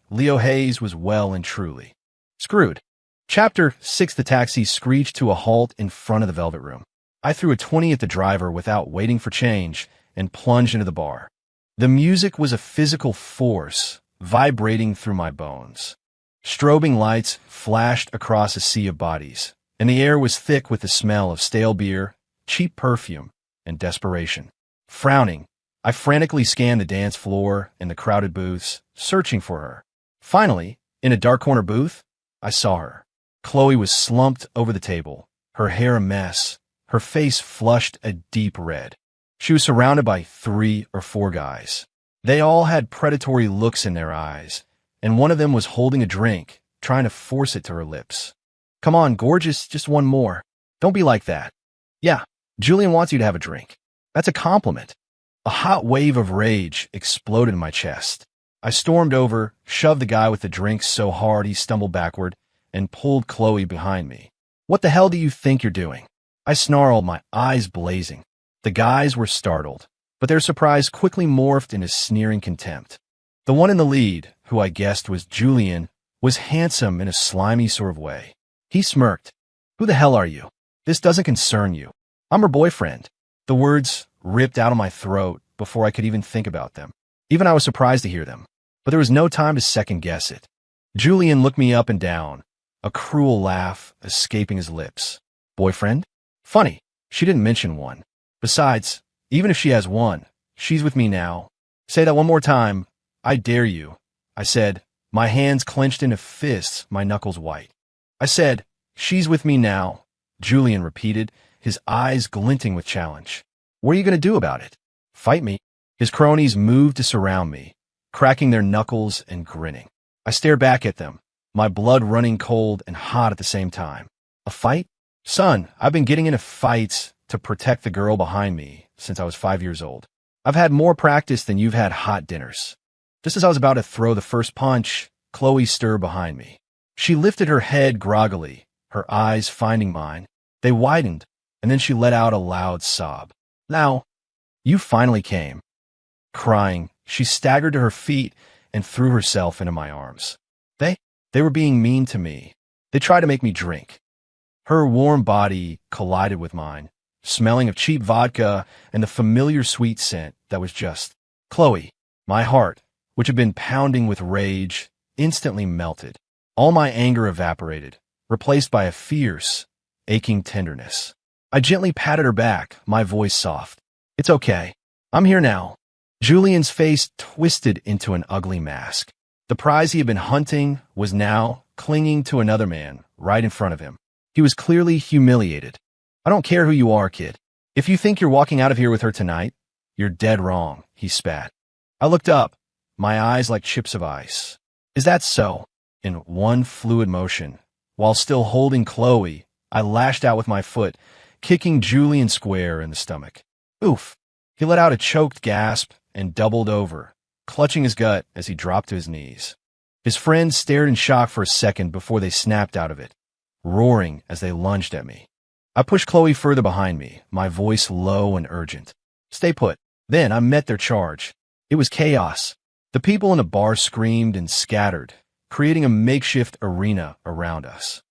Leo Hayes, was well and truly screwed. Chapter 6. The taxi screeched to a halt in front of the Velvet Room. I threw a 20 at the driver without waiting for change and plunged into the bar. The music was a physical force vibrating through my bones. Strobing lights flashed across a sea of bodies, and the air was thick with the smell of stale beer, cheap perfume, and desperation. Frowning, I frantically scanned the dance floor and the crowded booths, searching for her. Finally, in a dark corner booth, I saw her. Chloe was slumped over the table, her hair a mess, her face flushed a deep red. She was surrounded by 3 or 4 guys. They all had predatory looks in their eyes, and one of them was holding a drink, trying to force it to her lips. Come on, gorgeous, just one more. Don't be like that. Yeah, Julian wants you to have a drink. That's a compliment. A hot wave of rage exploded in my chest. I stormed over, shoved the guy with the drink so hard he stumbled backward, and pulled Chloe behind me. What the hell do you think you're doing? I snarled, my eyes blazing. The guys were startled, but their surprise quickly morphed into sneering contempt. The one in the lead, who I guessed was Julian, was handsome in a slimy sort of way. He smirked. Who the hell are you? This doesn't concern you. I'm her boyfriend. The words ripped out of my throat before I could even think about them. Even I was surprised to hear them, but there was no time to second-guess it. Julian looked me up and down, a cruel laugh escaping his lips. Boyfriend? Funny, she didn't mention one. Besides, even if she has one, she's with me now. Say that one more time. I dare you. I said, my hands clenched into fists, my knuckles white. I said, she's with me now. Julian repeated, his eyes glinting with challenge. What are you going to do about it? Fight me? His cronies moved to surround me, cracking their knuckles and grinning. I stared back at them, my blood running cold and hot at the same time. A fight? Son, I've been getting into fights to protect the girl behind me since I was 5 years old. I've had more practice than you've had hot dinners. Just as I was about to throw the first punch, Chloe stirred behind me. She lifted her head groggily, her eyes finding mine. They widened, and then she let out a loud sob. Now, you finally came. Crying, she staggered to her feet and threw herself into my arms. They were being mean to me. They tried to make me drink. Her warm body collided with mine, smelling of cheap vodka and the familiar sweet scent that was just Chloe. My heart, which had been pounding with rage, instantly melted. All my anger evaporated, replaced by a fierce, aching tenderness. I gently patted her back, my voice soft. It's okay. I'm here now. Julian's face twisted into an ugly mask. The prize he had been hunting was now clinging to another man right in front of him. He was clearly humiliated. I don't care who you are, kid. If you think you're walking out of here with her tonight, you're dead wrong, he spat. I looked up, my eyes like chips of ice. Is that so? In one fluid motion, while still holding Chloe, I lashed out with my foot, kicking Julian square in the stomach. Oof! He let out a choked gasp and doubled over, clutching his gut as he dropped to his knees. His friends stared in shock for a second before they snapped out of it, roaring as they lunged at me. I pushed Chloe further behind me, my voice low and urgent. Stay put. Then I met their charge. It was chaos. The people in the bar screamed and scattered, creating a makeshift arena around us.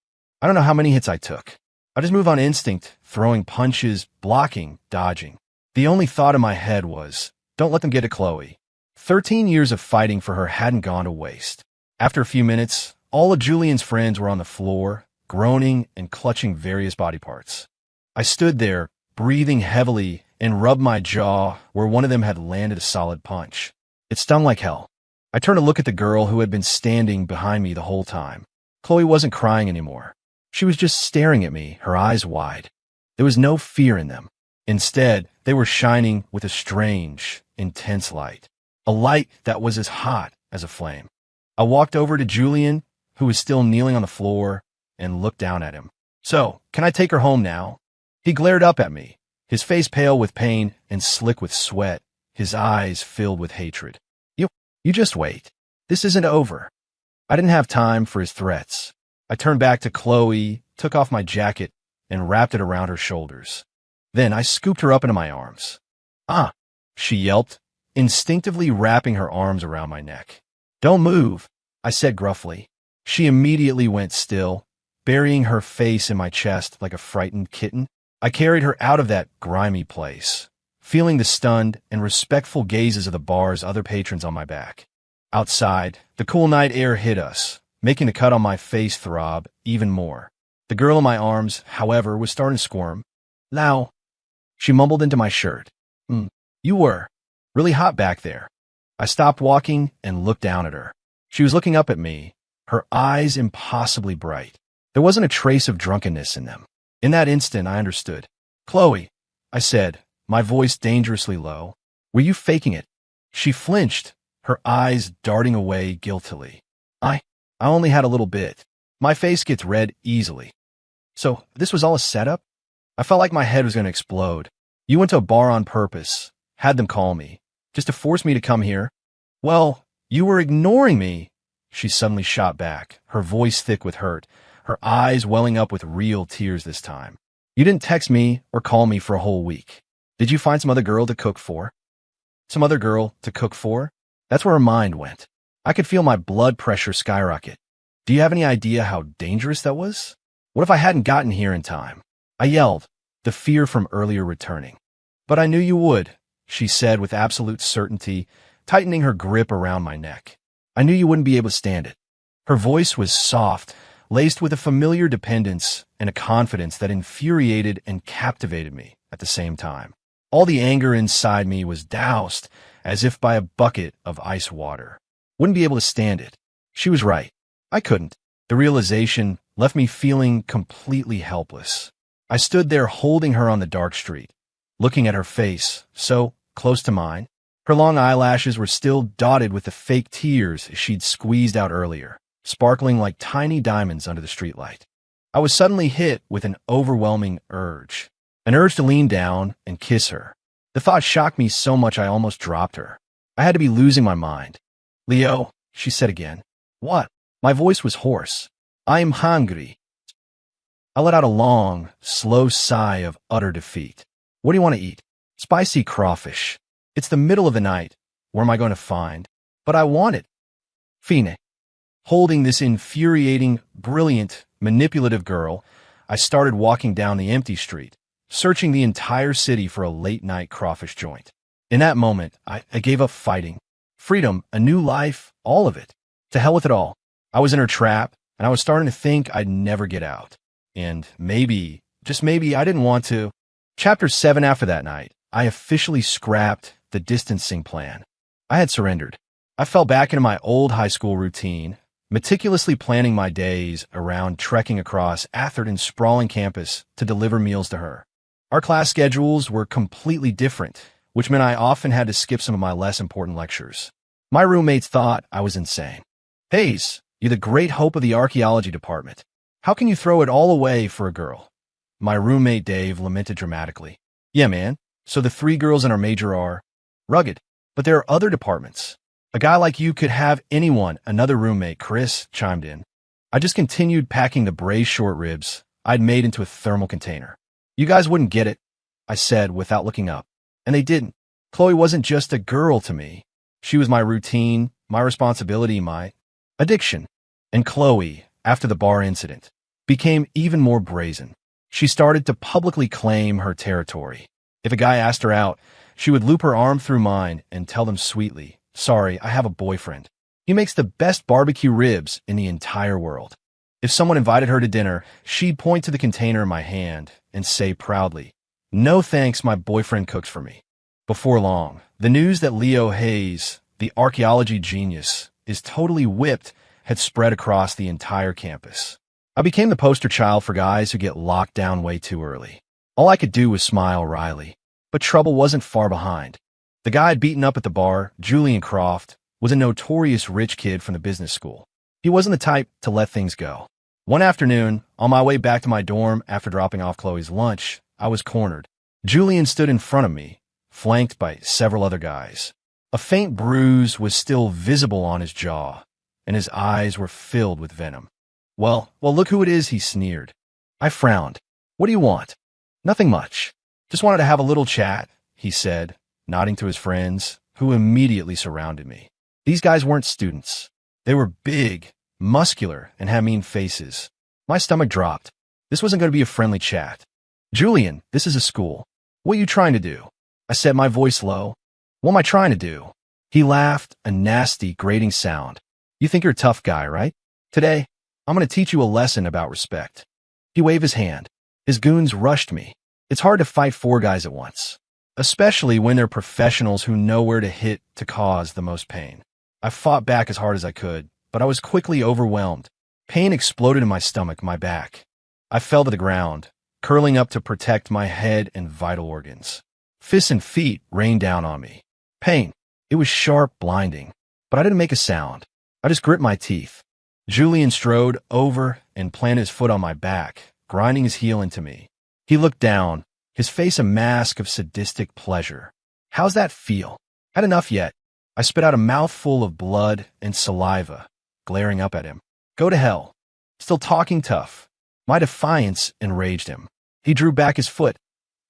I don't know how many hits I took. I just moved on instinct, throwing punches, blocking, dodging. The only thought in my head was, don't let them get to Chloe. 13 years of fighting for her hadn't gone to waste. After a few minutes, all of Julian's friends were on the floor, groaning and clutching various body parts. I stood there, breathing heavily, and rubbed my jaw where one of them had landed a solid punch. It stung like hell. I turned to look at the girl who had been standing behind me the whole time. Chloe wasn't crying anymore. She was just staring at me, her eyes wide. There was no fear in them. Instead, they were shining with a strange, intense light. A light that was as hot as a flame. I walked over to Julian, who was still kneeling on the floor, and looked down at him. "So, can I take her home now?" He glared up at me, his face pale with pain and slick with sweat, his eyes filled with hatred. You just wait. This isn't over." I didn't have time for his threats. I turned back to Chloe, took off my jacket, and wrapped it around her shoulders. Then I scooped her up into my arms. "Ah," she yelped, instinctively wrapping her arms around my neck. "Don't move," I said gruffly. She immediately went still, burying her face in my chest like a frightened kitten. I carried her out of that grimy place, feeling the stunned and respectful gazes of the bar's other patrons on my back. Outside, the cool night air hit us, making the cut on my face throb even more. The girl in my arms, however, was starting to squirm. "Lau," she mumbled into my shirt. You were really hot back there." I stopped walking and looked down at her. She was looking up at me, her eyes impossibly bright. There wasn't a trace of drunkenness in them. In that instant, I understood. "Chloe," I said, my voice dangerously low, "were you faking it?" She flinched, her eyes darting away guiltily. I only had a little bit. My face gets red easily." "So, this was all a setup?" I felt like my head was going to explode. "You went to a bar on purpose, had them call me, just to force me to come here?" "Well, you were ignoring me," she suddenly shot back, her voice thick with hurt, her eyes welling up with real tears this time. "You didn't text me or call me for a whole week. Did you find some other girl to cook for?" Some other girl to cook for? That's where her mind went. I could feel my blood pressure skyrocket. Do you have any idea how dangerous that was? What if I hadn't gotten here in time? I yelled, the fear from earlier returning. "But I knew you would," she said with absolute certainty, tightening her grip around my neck. "I knew you wouldn't be able to stand it." Her voice was soft, laced with a familiar dependence and a confidence that infuriated and captivated me at the same time. All the anger inside me was doused as if by a bucket of ice water. Wouldn't be able to stand it. She was right. I couldn't. The realization left me feeling completely helpless. I stood there holding her on the dark street, looking at her face, so close to mine. Her long eyelashes were still dotted with the fake tears she'd squeezed out earlier, sparkling like tiny diamonds under the streetlight. I was suddenly hit with an overwhelming urge. An urge to lean down and kiss her. The thought shocked me so much I almost dropped her. I had to be losing my mind. "Leo," she said again. "What?" My voice was hoarse. "I'm hungry." I let out a long, slow sigh of utter defeat. "What do you want to eat?" "Spicy crawfish. It's the middle of the night. Where am I going to find?" "But I want it." Fine. Holding this infuriating, brilliant, manipulative girl, I started walking down the empty street, searching the entire city for a late-night crawfish joint. In that moment, I gave up fighting. Freedom, a new life, all of it. To hell with it all. I was in her trap, and I was starting to think I'd never get out. And maybe, just maybe, I didn't want to. Chapter 7 after that night, I officially scrapped the distancing plan. I had surrendered. I fell back into my old high school routine, meticulously planning my days around trekking across Atherton's sprawling campus to deliver meals to her. Our class schedules were completely different, which meant I often had to skip some of my less important lectures. My roommates thought I was insane. "Hayes, you're the great hope of the archaeology department. How can you throw it all away for a girl?" My roommate Dave lamented dramatically. "Yeah, man, so the 3 girls in our major are rugged, but there are other departments. A guy like you could have anyone," another roommate, Chris, chimed in. I just continued packing the braised short ribs I'd made into a thermal container. "You guys wouldn't get it," I said without looking up. And they didn't. Chloe wasn't just a girl to me. She was my routine, my responsibility, my addiction. And Chloe, after the bar incident, became even more brazen. She started to publicly claim her territory. If a guy asked her out, she would loop her arm through mine and tell them sweetly, "Sorry, I have a boyfriend. He makes the best barbecue ribs in the entire world." If someone invited her to dinner, she'd point to the container in my hand and say proudly, "No thanks, my boyfriend cooks for me." Before long, the news that Leo Hayes, the archaeology genius, is totally whipped had spread across the entire campus. I became the poster child for guys who get locked down way too early. All I could do was smile wryly. But trouble wasn't far behind. The guy I'd beaten up at the bar, Julian Croft, was a notorious rich kid from the business school. He wasn't the type to let things go. One afternoon, on my way back to my dorm after dropping off Chloe's lunch, I was cornered. Julian stood in front of me, flanked by several other guys. A faint bruise was still visible on his jaw, and his eyes were filled with venom. Well, look who it is, he sneered. I frowned. What do you want? Nothing much. Just wanted to have a little chat, he said, nodding to his friends, who immediately surrounded me. These guys weren't students. They were big, muscular, and had mean faces. My stomach dropped. This wasn't going to be a friendly chat. Julian, this is a school. What are you trying to do? I said, my voice low. What am I trying to do? He laughed, a nasty, grating sound. You think you're a tough guy, right? Today, I'm going to teach you a lesson about respect. He waved his hand. His goons rushed me. It's hard to fight four guys at once, especially when they're professionals who know where to hit to cause the most pain. I fought back as hard as I could, but I was quickly overwhelmed. Pain exploded in my stomach, my back. I fell to the ground, curling up to protect my head and vital organs. Fists and feet rained down on me. Pain. It was sharp, blinding, but I didn't make a sound. I just grit my teeth. Julian strode over and planted his foot on my back, grinding his heel into me. He looked down, his face a mask of sadistic pleasure. How's that feel? Had enough yet? I spit out a mouthful of blood and saliva, glaring up at him. Go to hell. Still talking tough. My defiance enraged him. He drew back his foot,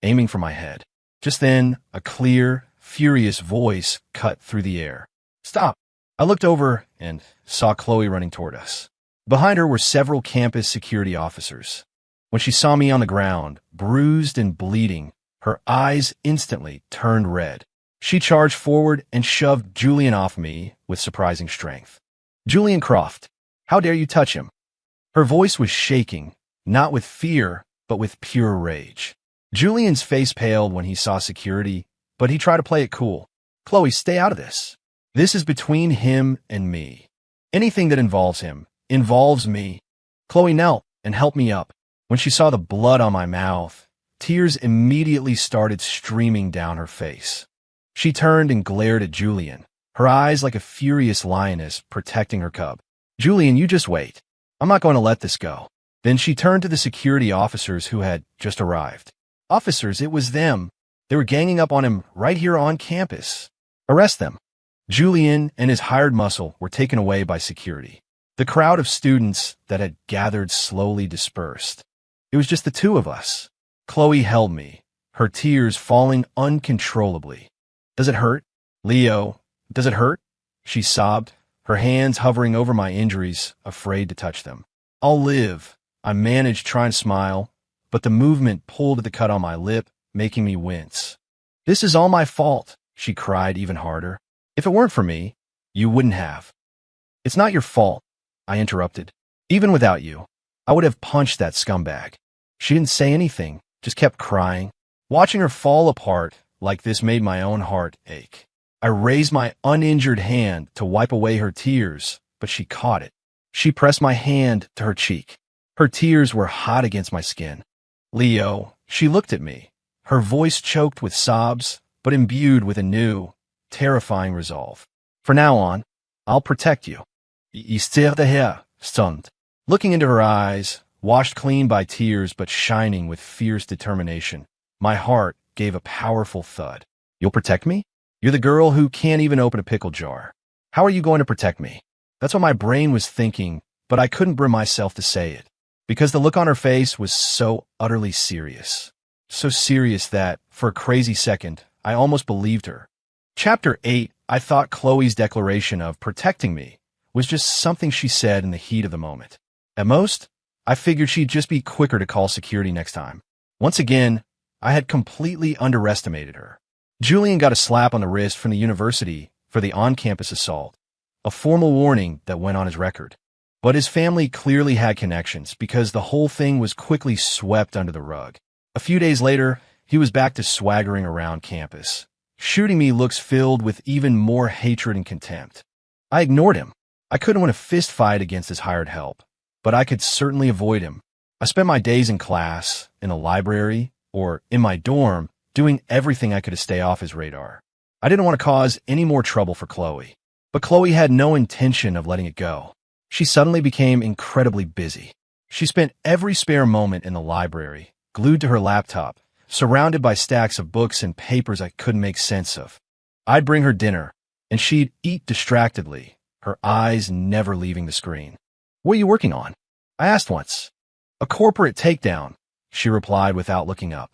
aiming for my head. Just then, a clear, furious voice cut through the air. Stop! I looked over and saw Chloe running toward us. Behind her were several campus security officers. When she saw me on the ground, bruised and bleeding, her eyes instantly turned red. She charged forward and shoved Julian off me with surprising strength. Julian Croft, how dare you touch him? Her voice was shaking, not with fear, but with pure rage. Julian's face paled when he saw security, but he tried to play it cool. Chloe, stay out of this. This is between him and me. Anything that involves him involves me. Chloe knelt and helped me up. When she saw the blood on my mouth, tears immediately started streaming down her face. She turned and glared at Julian, her eyes like a furious lioness protecting her cub. Julian, you just wait. I'm not going to let this go. Then she turned to the security officers who had just arrived. Officers, it was them. They were ganging up on him right here on campus. Arrest them. Julian and his hired muscle were taken away by security. The crowd of students that had gathered slowly dispersed. It was just the two of us. Chloe held me, her tears falling uncontrollably. Does it hurt? Leo, does it hurt? She sobbed, her hands hovering over my injuries, afraid to touch them. I'll live. I managed trying to smile, but the movement pulled at the cut on my lip, making me wince. This is all my fault, she cried even harder. If it weren't for me, you wouldn't have. It's not your fault, I interrupted. Even without you, I would have punched that scumbag. She didn't say anything, just kept crying. Watching her fall apart like this made my own heart ache. I raised my uninjured hand to wipe away her tears, but she caught it. She pressed my hand to her cheek. Her tears were hot against my skin. Leo, she looked at me, her voice choked with sobs, but imbued with a new, terrifying resolve. From now on, I'll protect you. Istir de her, stunned. Looking into her eyes, washed clean by tears but shining with fierce determination, my heart gave a powerful thud. You'll protect me? You're the girl who can't even open a pickle jar. How are you going to protect me? That's what my brain was thinking, but I couldn't bring myself to say it, because the look on her face was so utterly serious. So serious that, for a crazy second, I almost believed her. Chapter 8, I thought Chloe's declaration of protecting me was just something she said in the heat of the moment. At most, I figured she'd just be quicker to call security next time. Once again, I had completely underestimated her. Julian got a slap on the wrist from the university for the on-campus assault, a formal warning that went on his record. But his family clearly had connections because the whole thing was quickly swept under the rug. A few days later, he was back to swaggering around campus, shooting me looks filled with even more hatred and contempt. I ignored him. I couldn't win a fist fight against his hired help. but I could certainly avoid him. I spent my days in class, in the library, or in my dorm, doing everything I could to stay off his radar. I didn't want to cause any more trouble for Chloe, but Chloe had no intention of letting it go. She suddenly became incredibly busy. She spent every spare moment in the library, glued to her laptop, surrounded by stacks of books and papers I couldn't make sense of. I'd bring her dinner, and she'd eat distractedly, her eyes never leaving the screen. "What are you working on?" I asked once. "A corporate takedown," she replied without looking up.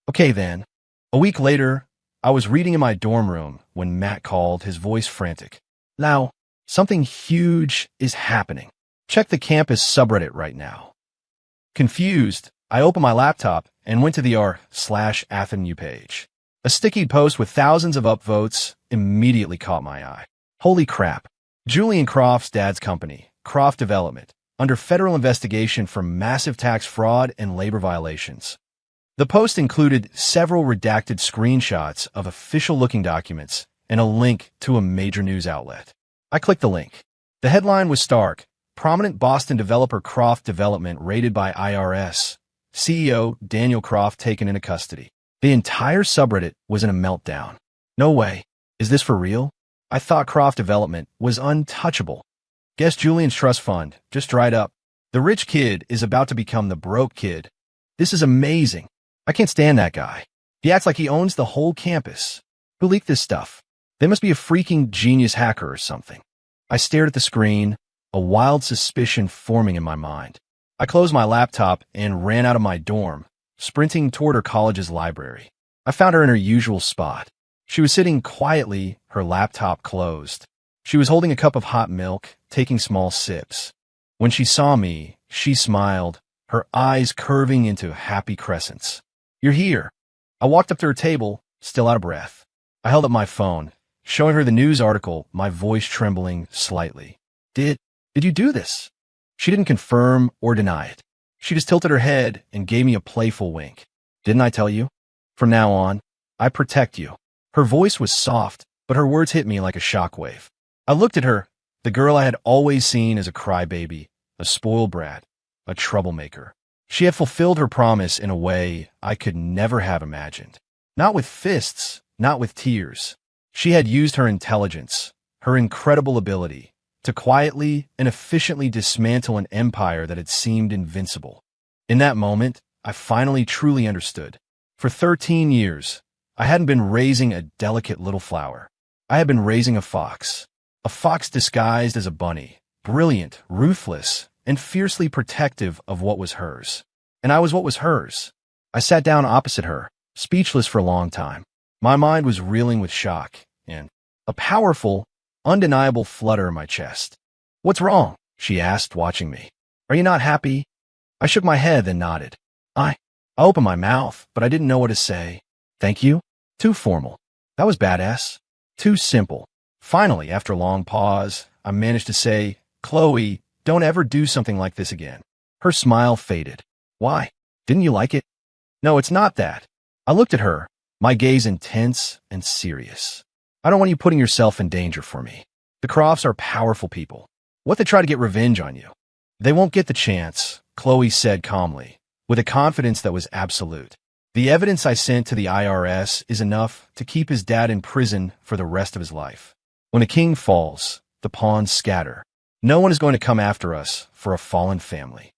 "Okay then." A week later, I was reading in my dorm room when Matt called, his voice frantic. "Now, something huge is happening. Check the campus subreddit right now." Confused, I opened my laptop and went to the r/Athenu page. A sticky post with thousands of upvotes immediately caught my eye. Holy crap. Julian Croft's dad's company, Croft Development, under federal investigation for massive tax fraud and labor violations. The post included several redacted screenshots of official-looking documents and a link to a major news outlet. I clicked the link. The headline was stark: prominent Boston developer Croft Development raided by IRS. CEO Daniel Croft taken into custody. The entire subreddit was in a meltdown. No way. Is this for real? I thought Croft Development was untouchable. Guess Julian's trust fund just dried up. The rich kid is about to become the broke kid. This is amazing. I can't stand that guy. He acts like he owns the whole campus. Who leaked this stuff? They must be a freaking genius hacker or something. I stared at the screen, a wild suspicion forming in my mind. I closed my laptop and ran out of my dorm, sprinting toward her college's library. I found her in her usual spot. She was sitting quietly, her laptop closed. She was holding a cup of hot milk, taking small sips. When she saw me, she smiled, her eyes curving into happy crescents. "You're here." I walked up to her table, still out of breath. I held up my phone, showing her the news article, my voice trembling slightly. Did you do this?" She didn't confirm or deny it. She just tilted her head and gave me a playful wink. "Didn't I tell you? From now on, I protect you." Her voice was soft, but her words hit me like a shockwave. I looked at her, the girl I had always seen as a crybaby, a spoiled brat, a troublemaker. She had fulfilled her promise in a way I could never have imagined. Not with fists, not with tears. She had used her intelligence, her incredible ability, to quietly and efficiently dismantle an empire that had seemed invincible. In that moment, I finally truly understood. For 13 years, I hadn't been raising a delicate little flower. I had been raising a fox disguised as a bunny, brilliant, ruthless, and fiercely protective of what was hers. And I was what was hers. I sat down opposite her, speechless for a long time. My mind was reeling with shock and a powerful, undeniable flutter in my chest. "What's wrong?" she asked, watching me. "Are you not happy?" I shook my head, then nodded. I opened my mouth, but I didn't know what to say. "Thank you?" Too formal. That was badass. Too simple. Finally, after a long pause, I managed to say, "Chloe, don't ever do something like this again." Her smile faded. "Why? Didn't you like it?" "No, it's not that." I looked at her, my gaze intense and serious. "I don't want you putting yourself in danger for me. The Crofts are powerful people. What if they try to get revenge on you?" "They won't get the chance," Chloe said calmly, with a confidence that was absolute. "The evidence I sent to the IRS is enough to keep his dad in prison for the rest of his life. When a king falls, the pawns scatter. No one is going to come after us for a fallen family."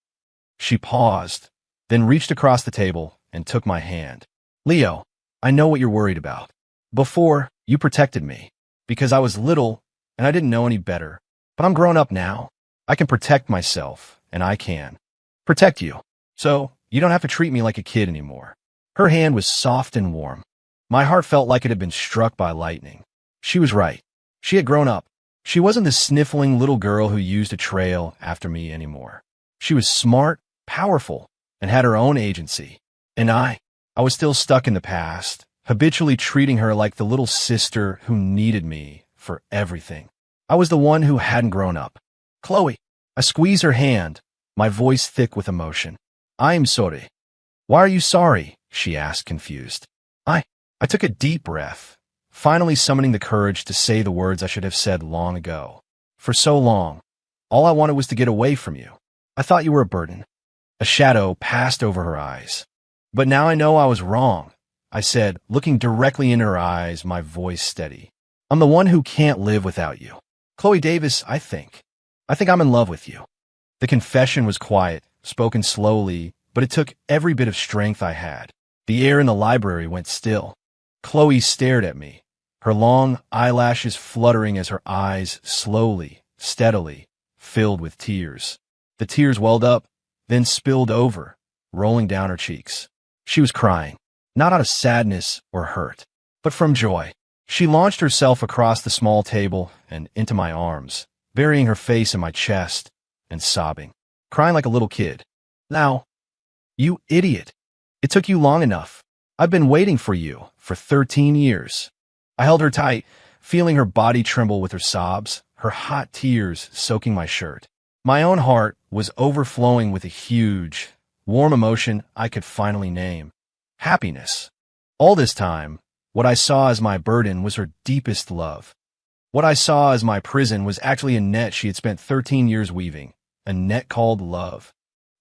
She paused, then reached across the table and took my hand. "Leo, I know what you're worried about. Before, you protected me, because I was little and I didn't know any better. But I'm grown up now. I can protect myself, and I can protect you. So you don't have to treat me like a kid anymore." Her hand was soft and warm. My heart felt like it had been struck by lightning. She was right. She had grown up. She wasn't the sniffling little girl who used to trail after me anymore. She was smart, powerful, and had her own agency. And I was still stuck in the past, habitually treating her like the little sister who needed me for everything. I was the one who hadn't grown up. "Chloe." I squeezed her hand, my voice thick with emotion. "I'm sorry." "Why are you sorry?" she asked, confused. I took a deep breath, finally summoning the courage to say the words I should have said long ago. "For so long, all I wanted was to get away from you. I thought you were a burden." A shadow passed over her eyes. "But now I know I was wrong," I said, looking directly into her eyes, my voice steady. "I'm the one who can't live without you. Chloe Davis, I think I'm in love with you." The confession was quiet, spoken slowly, but it took every bit of strength I had. The air in the library went still. Chloe stared at me, her long eyelashes fluttering as her eyes slowly, steadily, filled with tears. The tears welled up, then spilled over, rolling down her cheeks. She was crying, not out of sadness or hurt, but from joy. She launched herself across the small table and into my arms, burying her face in my chest and sobbing, crying like a little kid. "Now, you idiot. It took you long enough. I've been waiting for you for 13 years. I held her tight, feeling her body tremble with her sobs, her hot tears soaking my shirt. My own heart was overflowing with a huge, warm emotion I could finally name: happiness. All this time, what I saw as my burden was her deepest love. What I saw as my prison was actually a net she had spent 13 years weaving, a net called love.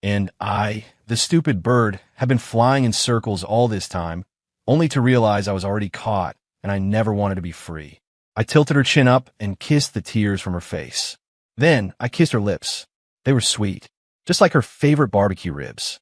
And I, the stupid bird, had been flying in circles all this time, only to realize I was already caught and I never wanted to be free. I tilted her chin up and kissed the tears from her face. Then I kissed her lips. They were sweet, just like her favorite barbecue ribs.